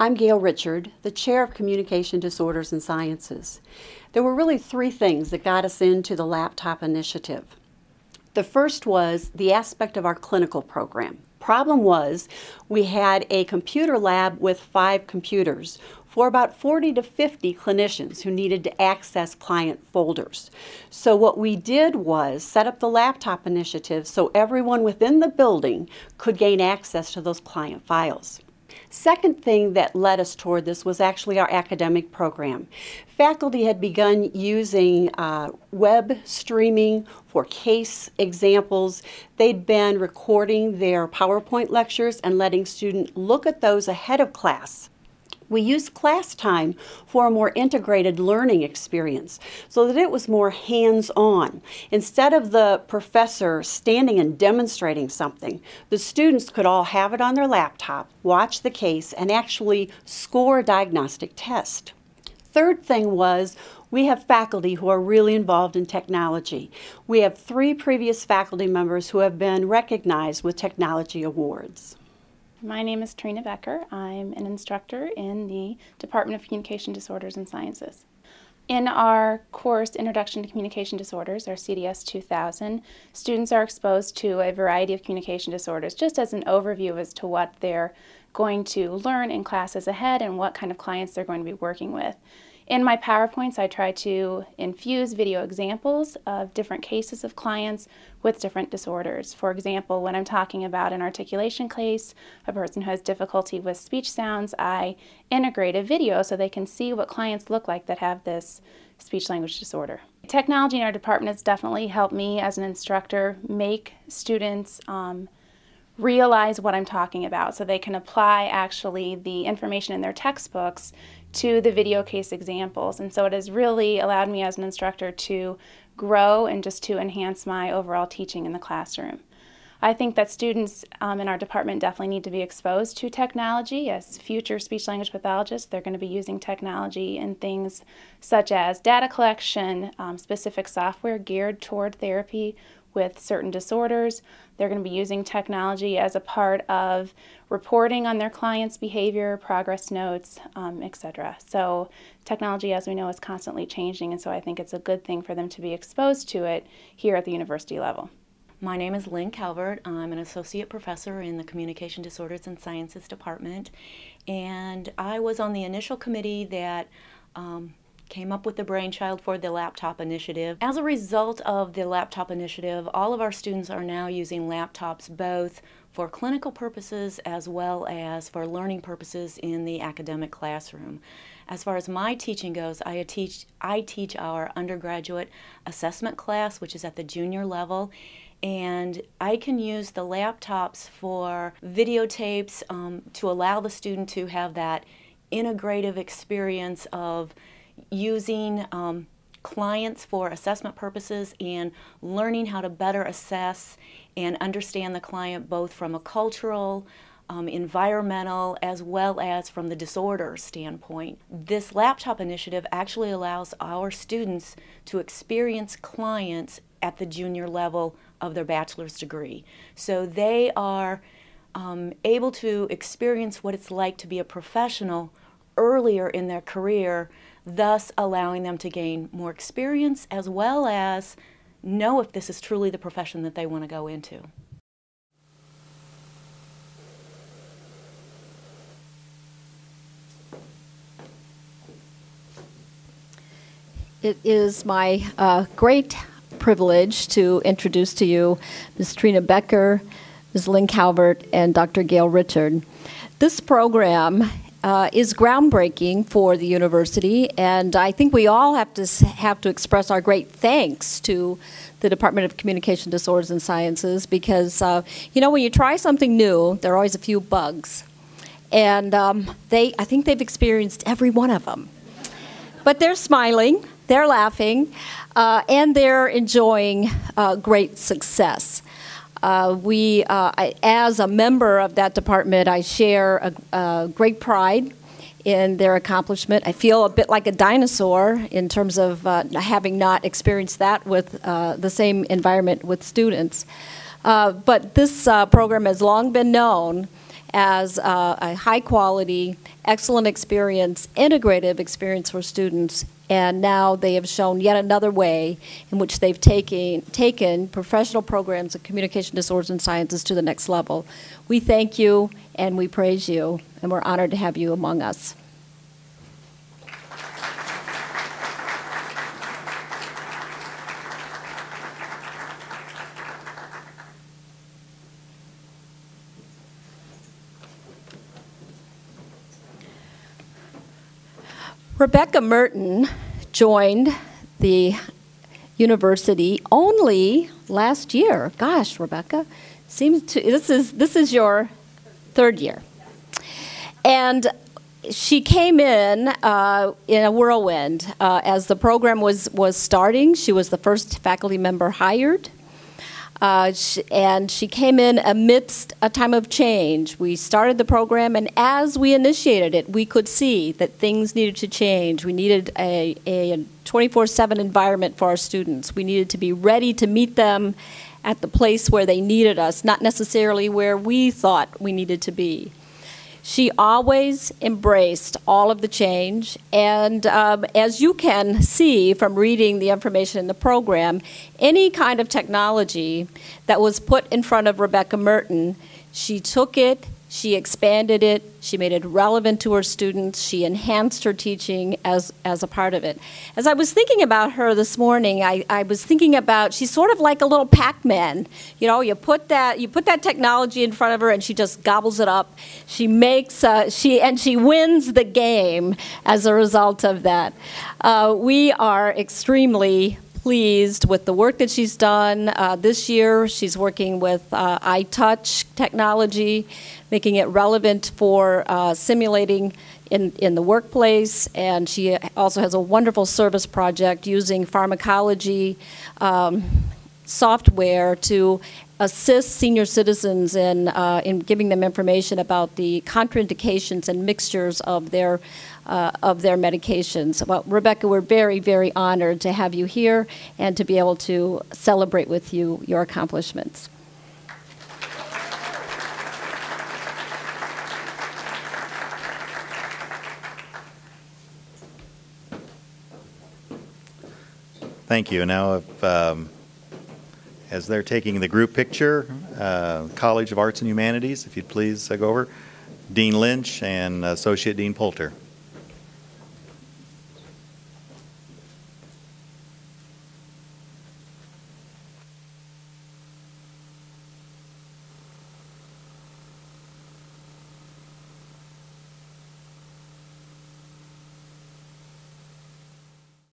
I'm Gail Richard, the Chair of Communication Disorders and Sciences. There were really three things that got us into the laptop initiative. The first was the aspect of our clinical program. Problem was, we had a computer lab with 5 computers for about 40 to 50 clinicians who needed to access client folders. So what we did was set up the laptop initiative so everyone within the building could gain access to those client files. Second thing that led us toward this was actually our academic program. Faculty had begun using web streaming for case examples. They'd been recording their PowerPoint lectures and letting students look at those ahead of class. We used class time for a more integrated learning experience so that it was more hands-on. Instead of the professor standing and demonstrating something, the students could all have it on their laptop, watch the case, and actually score a diagnostic test. Third thing was, we have faculty who are really involved in technology. We have 3 previous faculty members who have been recognized with technology awards. My name is Trina Becker. I'm an instructor in the Department of Communication Disorders and Sciences. In our course, Introduction to Communication Disorders, our CDS 2000, students are exposed to a variety of communication disorders just as an overview as to what they're going to learn in classes ahead and what kind of clients they're going to be working with. In my PowerPoints, I try to infuse video examples of different cases of clients with different disorders. For example, when I'm talking about an articulation case, a person who has difficulty with speech sounds, I integrate a video so they can see what clients look like that have this speech-language disorder. Technology in our department has definitely helped me as an instructor make students realize what I'm talking about so they can apply actually the information in their textbooks to the video case examples. And so it has really allowed me as an instructor to grow and just to enhance my overall teaching in the classroom. I think that students in our department definitely need to be exposed to technology. As future speech-language pathologists, they're going to be using technology in things such as data collection, specific software geared toward therapy with certain disorders. They're going to be using technology as a part of reporting on their clients' behavior, progress notes, etc. So technology, as we know, is constantly changing, and so I think it's a good thing for them to be exposed to it here at the university level. My name is Lynn Calvert. I'm an associate professor in the Communication Disorders and Sciences Department, and I was on the initial committee that came up with the brainchild for the laptop initiative. As a result of the laptop initiative, all of our students are now using laptops both for clinical purposes as well as for learning purposes in the academic classroom. As far as my teaching goes, I teach our undergraduate assessment class, which is at the junior level, and I can use the laptops for videotapes to allow the student to have that integrative experience of using clients for assessment purposes and learning how to better assess and understand the client both from a cultural, environmental, as well as from the disorder standpoint. This laptop initiative actually allows our students to experience clients at the junior level of their bachelor's degree. So they are able to experience what it's like to be a professional earlier in their career, thus allowing them to gain more experience as well as know if this is truly the profession that they want to go into. It is my great privilege to introduce to you Ms. Trina Becker, Ms. Lynn Calvert, and Dr. Gail Richard. This program is groundbreaking for the university, and I think we all have to express our great thanks to the Department of Communication Disorders and Sciences because, you know, when you try something new, there are always a few bugs. And I think they've experienced every one of them. But they're smiling, they're laughing, and they're enjoying great success. As a member of that department, I share a great pride in their accomplishment. I feel a bit like a dinosaur in terms of having not experienced that with the same environment with students. But this program has long been known as a high-quality, excellent experience, integrative experience for students. And now they have shown yet another way in which they've taken professional programs of communication disorders and sciences to the next level. We thank you and we praise you, and we're honored to have you among us. Rebecca Merton joined the university only last year. Gosh, Rebecca, this is your third year, and she came in a whirlwind as the program was starting. She was the first faculty member hired. And she came in amidst a time of change. We started the program, and as we initiated it, we could see that things needed to change. We needed a 24/7 environment for our students. We needed to be ready to meet them at the place where they needed us, not necessarily where we thought we needed to be. She always embraced all of the change, and as you can see from reading the information in the program, any kind of technology that was put in front of Rebecca Merton, she took it, she expanded it, she made it relevant to her students, she enhanced her teaching as a part of it. As I was thinking about her this morning, I was thinking about, she's sort of like a little Pac-Man. You know, you put that technology in front of her and she just gobbles it up. She makes, she wins the game as a result of that. We are extremely pleased with the work that she's done. This year, she's working with iTouch technology, making it relevant for simulating in the workplace, and she also has a wonderful service project using pharmacology software to assist senior citizens in giving them information about the contraindications and mixtures of their medications. Well, Rebecca, we're very, very honored to have you here and to be able to celebrate with you your accomplishments. Thank you. Now, as they're taking the group picture, College of Arts and Humanities, if you'd please go over, Dean Lynch and Associate Dean Poulter.